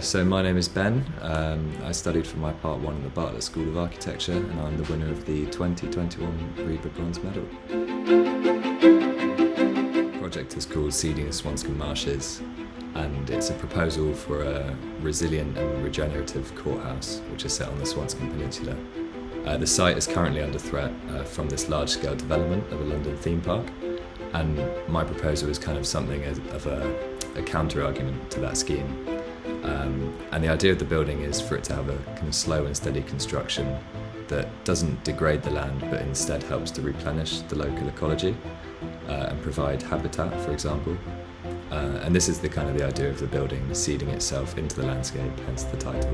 So my name is Ben. I studied for my Part 1 in the Bartlett School of Architecture, and I'm the winner of the 2021 RIBA Bronze Medal. The project is called Seeding Swanscombe Marshes, and it's a proposal for a resilient and regenerative courthouse which is set on the Swanscombe Peninsula. The site is currently under threat from this large-scale development of a London theme park, and my proposal is kind of something of a counter-argument to that scheme. And the idea of the building is for it to have a kind of slow and steady construction that doesn't degrade the land but instead helps to replenish the local ecology and provide habitat, for example. And this is the idea of the building seeding itself into the landscape, hence the title.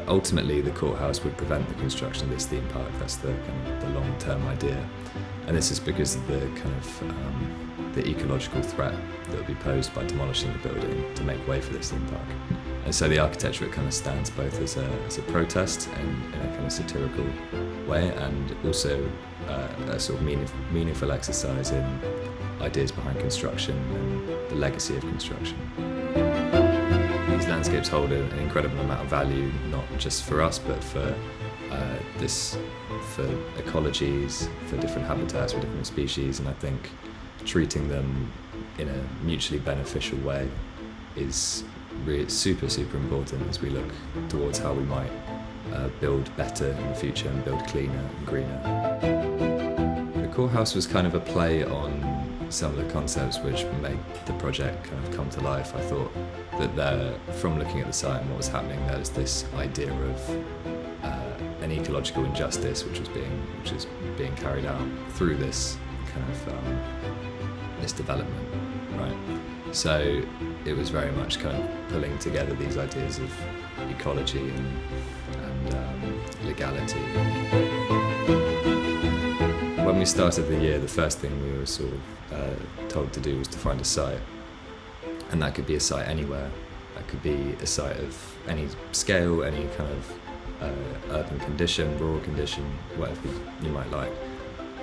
Ultimately, the courthouse would prevent the construction of this theme park. That's the long-term idea, and this is because of the ecological threat that would be posed by demolishing the building to make way for this theme park. And so the architecture stands both as a protest in a kind of satirical way, and also a sort of meaningful exercise in ideas behind construction and the legacy of construction. These landscapes hold an incredible amount of value, not just for us, but for ecologies, for different habitats, for different species, and I think treating them in a mutually beneficial way is really super important as we look towards how we might build better in the future and build cleaner and greener. The courthouse was kind of a play on some of the concepts which made the project kind of come to life. I thought that from looking at the site and what was happening, there was this idea of an ecological injustice which is being carried out through this kind of this development, right? So it was very much kind of pulling together these ideas of ecology and legality. When we started the year, the first thing we were sort of told to do was to find a site, and that could be a site anywhere. That could be a site of any scale, any kind of urban condition, rural condition, whatever you might like.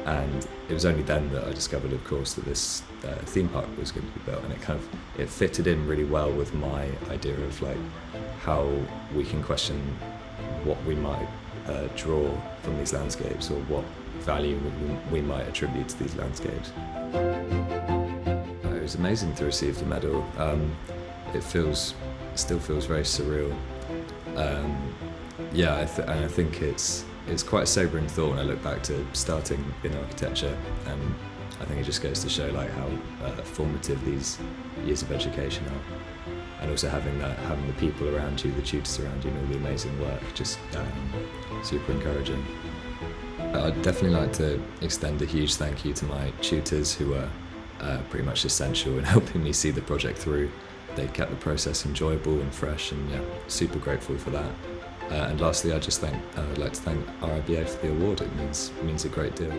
And it was only then that I discovered, of course, that this theme park was going to be built, and it fitted in really well with my idea of how we can question what we might draw from these landscapes, or what value we might attribute to these landscapes. It was amazing to receive the medal. It still feels very surreal. And I think it's quite a sobering thought when I look back to starting in architecture, and I think it just goes to show how formative these years of education are, and also having the people around you, the tutors around you, and all the amazing work, just super encouraging. I'd definitely like to extend a huge thank you to my tutors, who were pretty much essential in helping me see the project through. They kept the process enjoyable and fresh, and super grateful for that. And lastly, I'd like to thank RIBA for the award. It means a great deal.